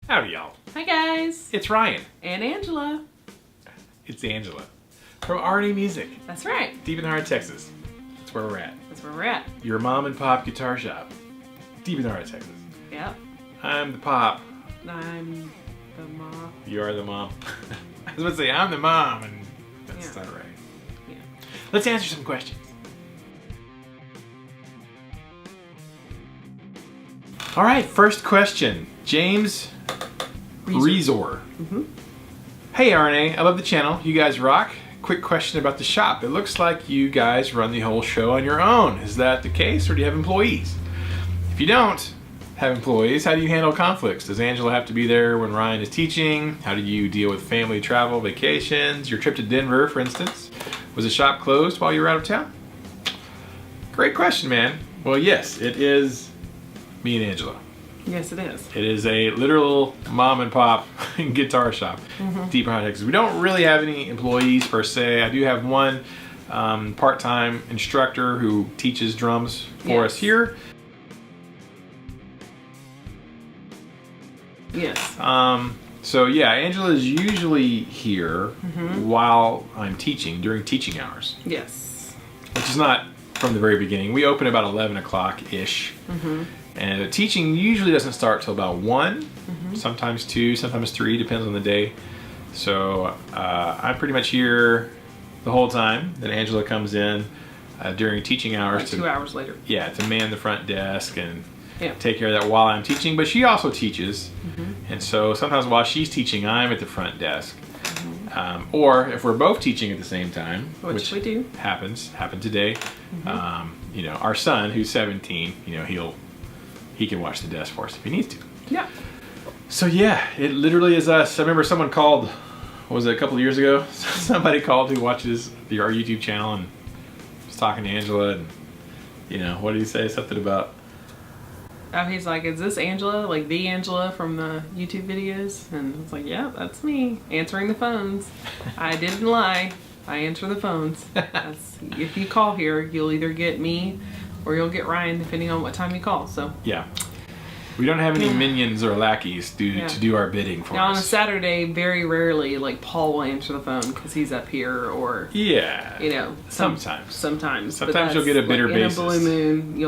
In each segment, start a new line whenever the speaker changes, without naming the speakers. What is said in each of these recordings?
Howdy, y'all.
Hi, guys.
It's Ryan.
And Angela.
It's Angela from Ernie Music,
That's right.
deep in the heart of Texas. That's where we're at.
That's where we're at.
Your mom and pop guitar shop, deep in the heart of Texas.
Yep.
I'm the pop.
I'm the mom.
You are the mom. I was about to say, I'm the mom, and that's not right.
Yeah.
Let's answer some questions. All right, first question. James Rezor. Hey RNA, I love the channel. You guys rock. Quick question about the shop. It looks like you guys run the whole show on your own. Is that the case, or do you have employees? If you don't have employees, how do you handle conflicts? Does Angela have to be there when Ryan is teaching? How do you deal with family travel, vacations? Your trip to Denver, for instance. Was the shop closed while you were out of town? Great question, man. Well, yes, it is me and Angela.
Yes, it is.
It is a literal mom and pop guitar shop, deep in Texas. We don't really have any employees per se. I do have one part-time instructor who teaches drums for us here.
Yes.
So yeah, Angela is usually here while I'm teaching, during teaching hours.
Yes.
Which is not from the very beginning. We open about 11 o'clock-ish. And teaching usually doesn't start till about 1, sometimes 2, sometimes 3, depends on the day. So I'm pretty much here the whole time. Then Angela comes in during teaching hours.
Like 2 hours later.
Yeah, to man the front desk and take care of that while I'm teaching. But she also teaches. And so sometimes while she's teaching, I'm at the front desk. Or if we're both teaching at the same time, which
we do.
happened today. You know, our son, who's 17, you know, he can watch the desk for us if he needs to.
Yeah.
So yeah, it literally is us. I remember someone called, what was it, a couple of years ago? Somebody called who watches our YouTube channel and was talking to Angela, and you know, what did he say? Something about,
He's like, is this Angela, like the Angela from the YouTube videos? And it's like, yeah, that's me, answering the phones. I didn't lie. I answer the phones. If you call here, you'll either get me or you'll get Ryan, depending on what time you call. So
yeah, we don't have any minions or lackeys to do our bidding for
now,
us.
on a Saturday, very rarely, like, Paul will answer the phone because he's up here, or you know,
sometimes
But
you'll get a bitter basis.
In a blue moon,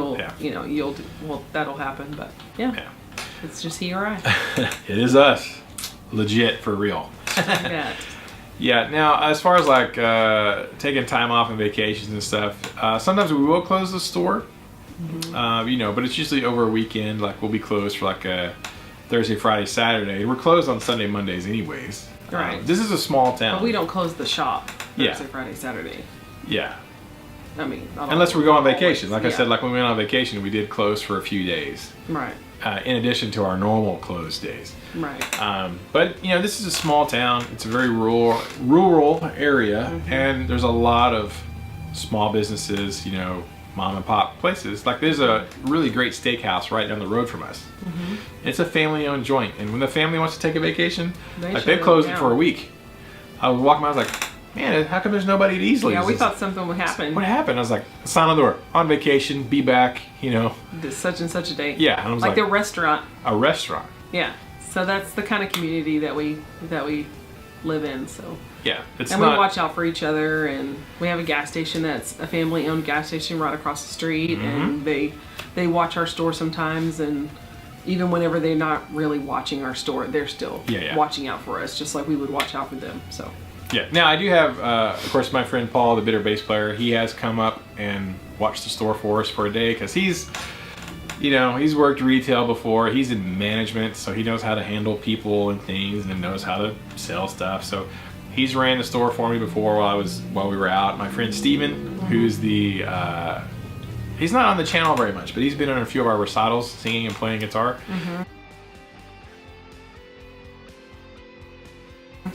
well, that'll happen. But yeah, it's just he or I.
It is us, legit, for real.
Yeah.
Yeah, now as far as like taking time off and vacations and stuff, sometimes we will close the store, you know, but it's usually over a weekend. Like we'll be closed for like a Thursday, Friday, Saturday. We're closed on Sunday, Mondays anyways.
Right.
This is a small town.
But we don't close the shop Thursday, Friday, Saturday.
Yeah.
I mean,
unless we go on vacation. Like I said, like when we went on vacation, we did close for a few days.
Right.
In addition to our normal closed days.
Right.
But you know, this is a small town. It's a very rural area, and there's a lot of small businesses, you know, mom and pop places. Like there's a really great steakhouse right down the road from us. It's a family-owned joint, and when the family wants to take a vacation, they've closed it for a week. I was walking by, I was like, man, how come there's nobody at Easley's?
Yeah, we thought something would happen.
What happened? I was like, sign on the door. On vacation, be back, you know.
Such and such a date.
Yeah, and I was
like the restaurant.
A restaurant.
Yeah. So that's the kind of community that we live in. So
yeah,
we watch out for each other, and we have a gas station that's a family-owned gas station right across the street, and they watch our store sometimes, and even whenever they're not really watching our store, they're still watching out for us, just like we would watch out for them. So.
Yeah. Now I do have, of course, my friend Paul, the bitter bass player. He has come up and watched the store for us for a day because he's worked retail before. He's in management, so he knows how to handle people and things, and knows how to sell stuff. So he's ran the store for me before while we were out. My friend Steven, who's the he's not on the channel very much, but he's been on a few of our recitals, singing and playing guitar.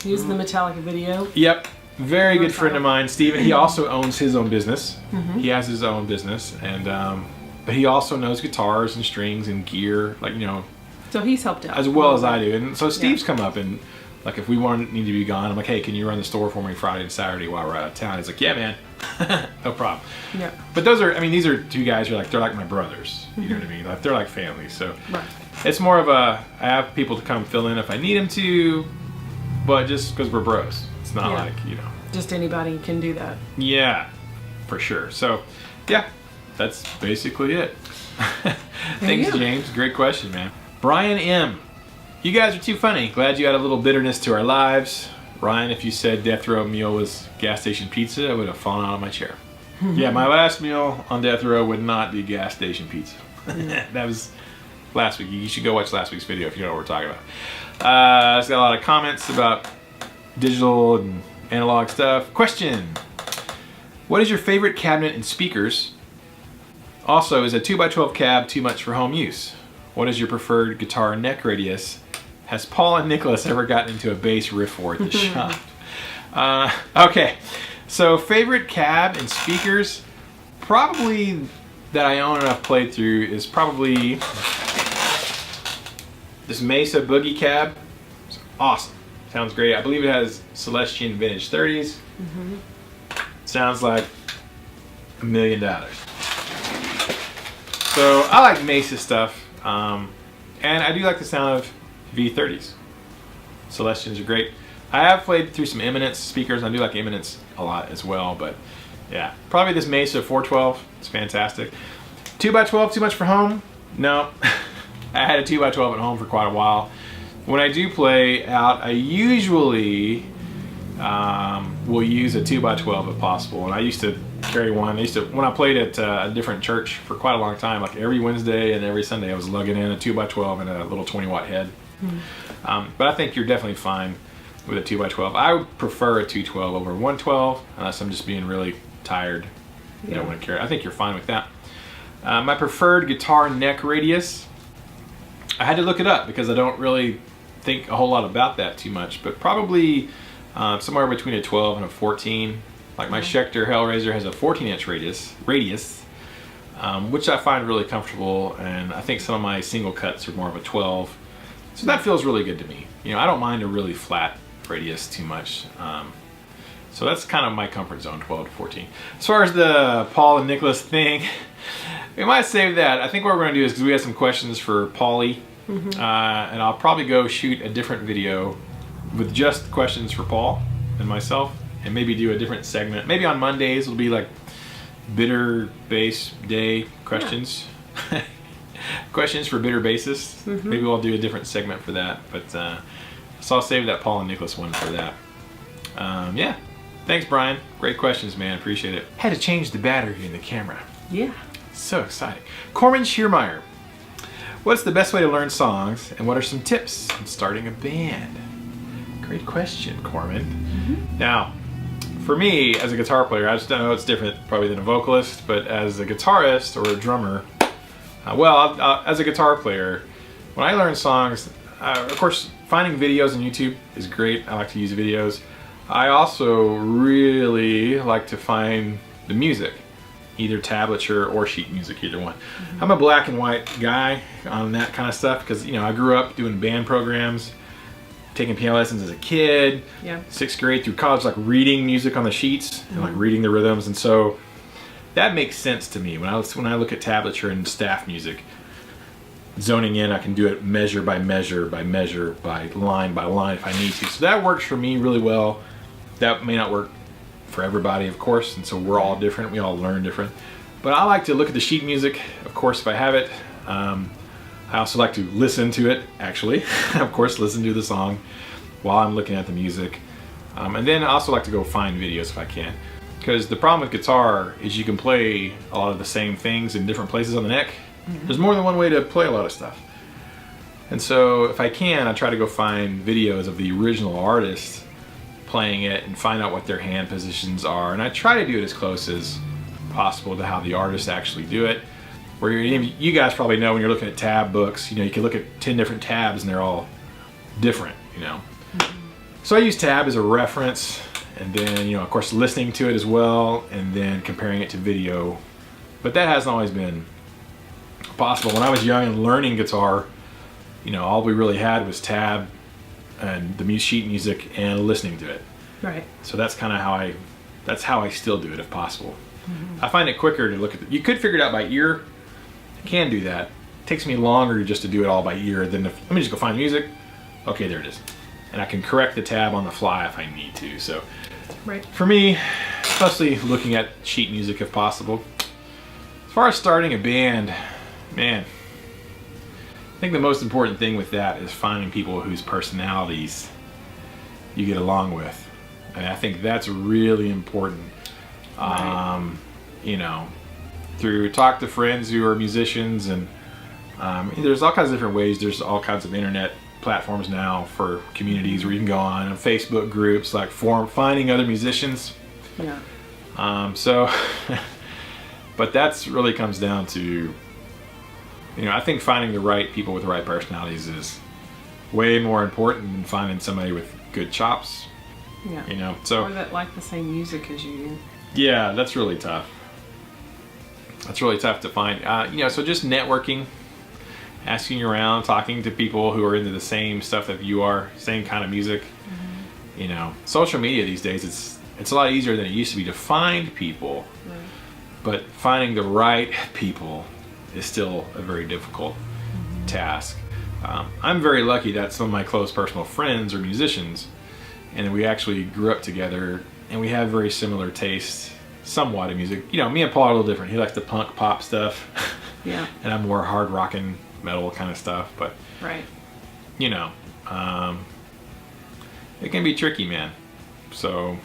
He's the Metallica video.
Yep. Very good friend of mine, Steven. He also owns his own business. He has his own business, and but he also knows guitars and strings and gear, like, you know.
So he's helped out
as well as I do. And so Steve's come up, and like if we need to be gone, I'm like, hey, can you run the store for me Friday and Saturday while we're out of town? He's like, yeah, man, no problem. Yeah. But these are two guys who are like, they're like my brothers. You know what I mean? Like they're like family. So.
Right.
It's more of a, I have people to come fill in if I need them to, but just because we're bros. It's not like, you know.
Just anybody can do that.
Yeah, for sure. So, yeah, that's basically it. Thanks, James. Great question, man. Brian M. You guys are too funny. Glad you add a little bitterness to our lives. Ryan, if you said death row meal was gas station pizza, I would have fallen out of my chair. Yeah, my last meal on death row would not be gas station pizza. That was last week. You should go watch last week's video if you know what we're talking about. It's got a lot of comments about digital and analog stuff. Question: what is your favorite cabinet and speakers? Also, is a 2x12 cab too much for home use? What is your preferred guitar neck radius? Has Paul and Nicholas ever gotten into a bass riff war at the shop? Okay, so favorite cab and speakers, probably that I own and I've played through, is probably this Mesa Boogie cab. It's awesome. Sounds great. I believe it has Celestion Vintage 30s. Sounds like $1 million. So I like Mesa stuff, and I do like the sound of V30s. Celestions are great. I have played through some Eminence speakers. I do like Eminence a lot as well, but yeah, probably this Mesa 412. It's fantastic. 2x12 too much for home? No. I had a 2x12 at home for quite a while. When I do play out, I usually will use a 2x12 if possible. And I used to carry one. When I played at a different church for quite a long time, like every Wednesday and every Sunday, I was lugging in a 2x12 and a little 20-watt head. But I think you're definitely fine with a 2x12. I would prefer a 212 over 112 unless I'm just being really tired. You don't want to carry. I think you're fine with that. My preferred guitar neck radius, I had to look it up because I don't really think a whole lot about that too much, but probably somewhere between a 12 and a 14. Like my Schecter Hellraiser has a 14-inch radius, which I find really comfortable, and I think some of my single cuts are more of a 12. So that feels really good to me. You know, I don't mind a really flat radius too much. So that's kind of my comfort zone, 12 to 14. As far as the Paul and Nicholas thing, we might save that. I think what we're going to do is, because we have some questions for Paulie, and I'll probably go shoot a different video with just questions for Paul and myself, and maybe do a different segment. Maybe on Mondays it'll be like bitter bass day questions. Yeah. Questions for bitter bassists. Maybe we'll do a different segment for that. But so I'll save that Paul and Nicholas one for that. Yeah. Thanks, Brian. Great questions, man. Appreciate it. Had to change the battery in the camera.
Yeah.
So exciting. Corman Schiermeyer. What's the best way to learn songs, and what are some tips on starting a band? Great question, Corman. Now, for me, as a guitar player, I just don't know it's different probably than a vocalist, but as a guitarist or a drummer, as a guitar player, when I learn songs, of course, finding videos on YouTube is great. I like to use videos. I also really like to find the music, either tablature or sheet music, either one. I'm a black and white guy on that kind of stuff because, you know, I grew up doing band programs, taking piano lessons as a kid, 6th grade through college, like reading music on the sheets and like reading the rhythms, and so that makes sense to me when I look at tablature and staff music. Zoning in, I can do it measure by measure by measure, by line if I need to. So that works for me really well. That may not work for everybody, of course, and so we're all different. We all learn different. But I like to look at the sheet music, of course, if I have it. I also like to listen to it, actually. Of course, listen to the song while I'm looking at the music. And then I also like to go find videos if I can. Because the problem with guitar is you can play a lot of the same things in different places on the neck. There's more than one way to play a lot of stuff. And so if I can, I try to go find videos of the original artist playing it and find out what their hand positions are. And I try to do it as close as possible to how the artists actually do it. Where you guys probably know when you're looking at tab books, you know, you can look at 10 different tabs and they're all different, you know. So I use tab as a reference, and then, you know, of course, listening to it as well, and then comparing it to video. But that hasn't always been possible. When I was young and learning guitar, you know, all we really had was tab and the sheet music and listening to it.
Right.
So that's kind of how I still do it if possible. I find it quicker to look at you could figure it out by ear. You can do that, takes me longer just to do it all by ear than if, let me just go find music. Okay, there it is. And I can correct the tab on the fly if I need to. So
Right.
for me, especially looking at sheet music if possible. As far as starting a band, man, I think the most important thing with that is finding people whose personalities you get along with. And I think that's really important.
Right.
You know, through talk to friends who are musicians, and there's all kinds of different ways. There's all kinds of internet platforms now for communities where you can go on, and Facebook groups like finding other musicians.
Yeah.
So, but that's really comes down to, I think finding the right people with the right personalities is way more important than finding somebody with good chops.
Yeah.
So
or that like the same music as you do.
yeah, that's really tough. That's really tough to find. So just networking, asking around, talking to people who are into the same stuff that you are, same kind of music. Social media these days, it's a lot easier than it used to be to find people,
Right.
but finding the right people is still a very difficult task. I'm very lucky that some of my close personal friends are musicians, and we actually grew up together, and we have very similar tastes somewhat in music. Me and Paul are a little different. He likes the punk pop stuff.
Yeah.
And I'm more hard rockin' metal kind of stuff, but
Right.
it can be tricky, man. So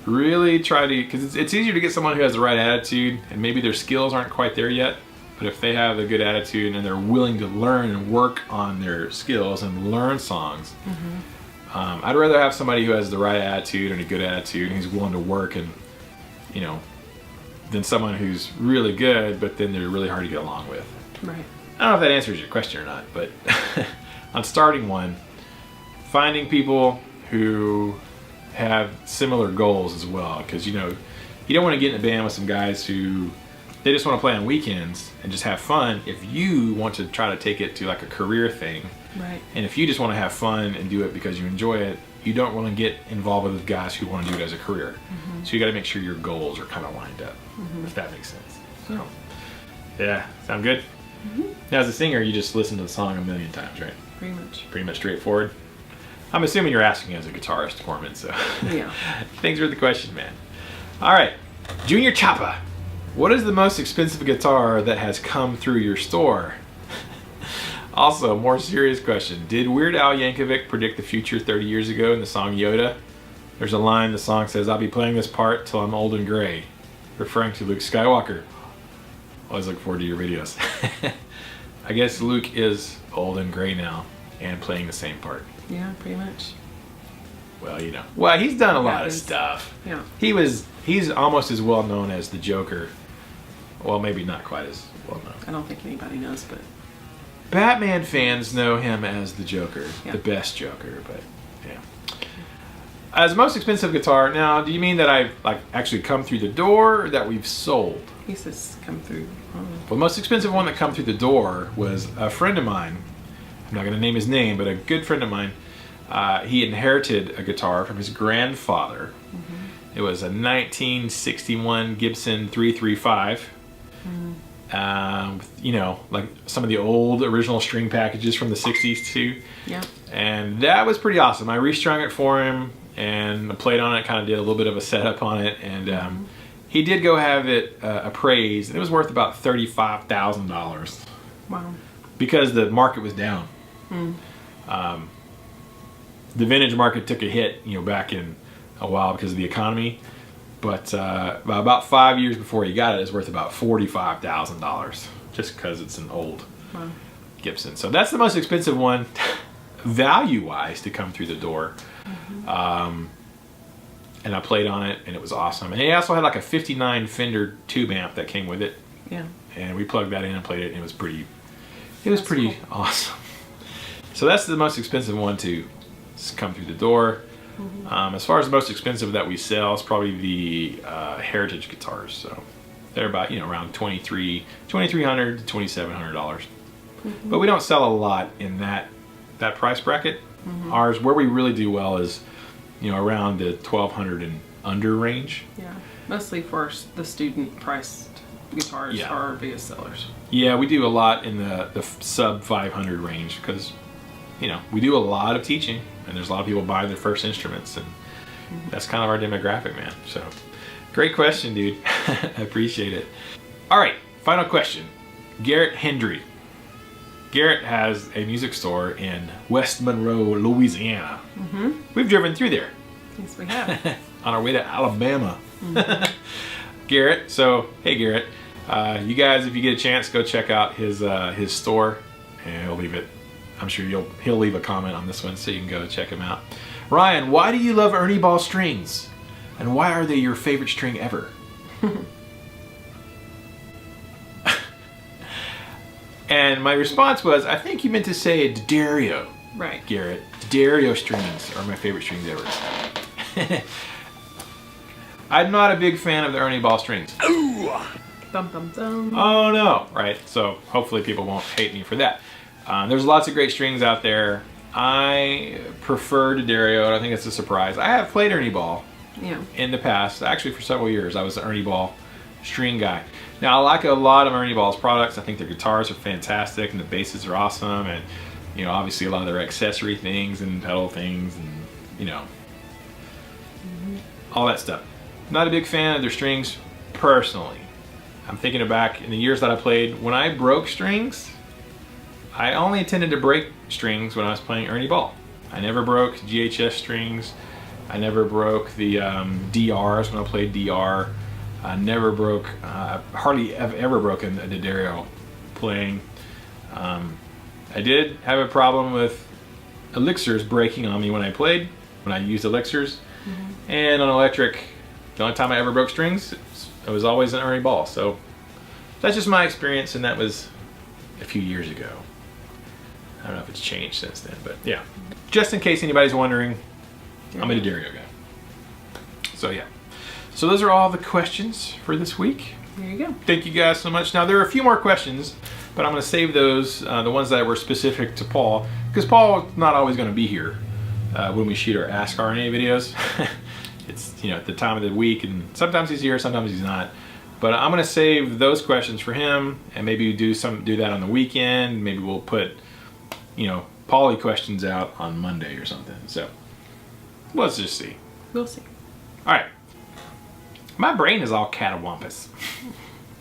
really try to, because it's easier to get someone who has the right attitude, and maybe their skills aren't quite there yet, but if they have a good attitude and they're willing to learn and work on their skills and learn songs, I'd rather have somebody who has the right attitude and a good attitude and who's willing to work, and than someone who's really good but then they're really hard to get along with.
Right.
I don't know if that answers your question or not, but on starting one, finding people who have similar goals as well, because you don't want to get in a band with some guys who they just want to play on weekends and just have fun. If you want to try to take it to like a career thing,
Right.
and if you just want to have fun and do it because you enjoy it, you don't want to get involved with guys who want to do it as a career. So you got to make sure your goals are kind of lined up, if that makes sense. So, yeah, sound good? Now, as a singer, you just listen to the song a million times, right?
Pretty much.
Pretty much straightforward. I'm assuming you're asking as a guitarist, Corman, so
Yeah.
thanks for the question, man. All right, Junior Chapa, what is the most expensive guitar that has come through your store? Also, more serious question. Did Weird Al Yankovic predict the future 30 years ago in the song Yoda? There's a line in the song says, "I'll be playing this part till I'm old and gray," referring to Luke Skywalker. Always look forward to your videos. I guess Luke is old and gray now and playing the same part.
Yeah, pretty much.
Well, Well, he's done a lot of
Happens.
stuff.
Yeah.
He's almost as well known as the Joker. Well, maybe not quite as well known.
I don't think anybody knows, but
Batman fans know him as the Joker,
Yeah.
the best Joker, but yeah. As most expensive guitar, now, do you mean that I've actually come through the door, or that we've sold?
he says come through.
Well, the most expensive one that come through the door was a friend of mine. I'm not going to name his name, but a good friend of mine. He inherited a guitar from his grandfather. It was a 1961 Gibson 335. Like some of the old original string packages from the 60s too.
Yeah.
And that was pretty awesome. I restrung it for him and played on it, kind of did a little bit of a setup on it, and he did go have it appraised, and it was worth about $35,000
Wow.
because the market was down. The vintage market took a hit, back in a while because of the economy. But about 5 years before he got it, it's worth about $45,000 just because it's an old
Wow.
Gibson. So that's the most expensive one, value-wise, to come through the door. And I played on it, and it was awesome. And he also had like a 59 Fender tube amp that came with it,
Yeah.
and we plugged that in and played it, and it was pretty
That's
pretty
cool.
awesome. So that's the most expensive one to come through the door. As far as the most expensive that we sell, it's probably the Heritage guitars. So they're about around $2,300 to $2,700. But we don't sell a lot in that price bracket. Ours, where we really do well, is around the $1,200 and under range.
Yeah. Mostly for the student priced guitars
Yeah.
are our biggest sellers.
Yeah, we do a lot in the sub 500 range because, you know, we do a lot of teaching and there's a lot of people buying their first instruments, and that's kind of our demographic, man. So, great question, dude. I appreciate it. All right, final question. Garrett Hendry. Garrett has a music store in West Monroe, Louisiana. We've driven through there
Yes, we have.
on our way to Alabama. Garrett, so hey Garrett, you guys, if you get a chance, go check out his store, and he'll leave it. I'm sure he'll leave a comment on this one, so you can go check him out. Ryan, why do you love Ernie Ball Strings, and why are they your favorite string ever? And my response was, I think you meant to say D'Addario.
Right.
Garrett, D'Addario strings are my favorite strings ever. I'm not a big fan of the Ernie Ball Strings.
Dum dum dum.
Oh no, right? So hopefully people won't hate me for that. There's lots of great strings out there. I prefer D'Addario. I think it's a surprise. I have played Ernie Ball
Yeah.
in the past. Actually, for several years, I was an Ernie Ball string guy. Now, I like a lot of Ernie Ball's products. I think their guitars are fantastic, and the basses are awesome, and you know, obviously a lot of their accessory things and pedal things, and you know, all that stuff. Not a big fan of their strings personally. I'm thinking back in the years that I played. When I broke strings, I only intended to break strings when I was playing Ernie Ball. I never broke GHS strings. I never broke the DRs when I played DR. I never broke, hardly have ever broken a D'Addario playing. I did have a problem with elixirs breaking on me when I played, when I used elixirs. And on electric, the only time I ever broke strings, it was always an Ernie Ball. So that's just my experience, and that was a few years ago. I don't know if it's changed since then, but yeah. Just in case anybody's wondering, I'm a D'Addario guy. So yeah. So those are all the questions for this week.
There you go.
Thank you guys so much. Now there are a few more questions, but I'm going to save those, the ones that were specific to Paul, because Paul's not always going to be here when we shoot our Ask RNA videos. It's, you know, at the time of the week, and sometimes he's here, sometimes he's not. But I'm going to save those questions for him, and maybe do that on the weekend. Maybe we'll put, you know, Pauly questions out on Monday or something. So let's just see.
We'll see.
All right. My brain is all catawampus,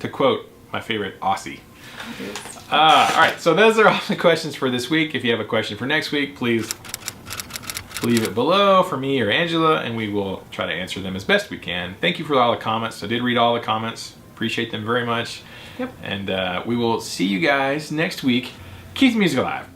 to quote my favorite Aussie. All right, so those are all the questions for this week. If you have a question for next week, please leave it below for me or Angela, and we will try to answer them as best we can. Thank you for all the comments. I did read all the comments. Appreciate them very much.
Yep.
And we will see you guys next week. Keep the music alive.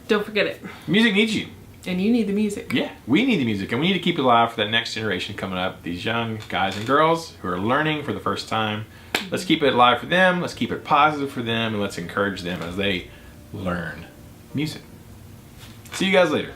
Don't forget it.
Music needs you.
And you need the music.
Yeah, we need the music, and we need to keep it alive for that next generation coming up. These young guys and girls who are learning for the first time. Let's keep it alive for them. Let's keep it positive for them, and let's encourage them as they learn music. See you guys later.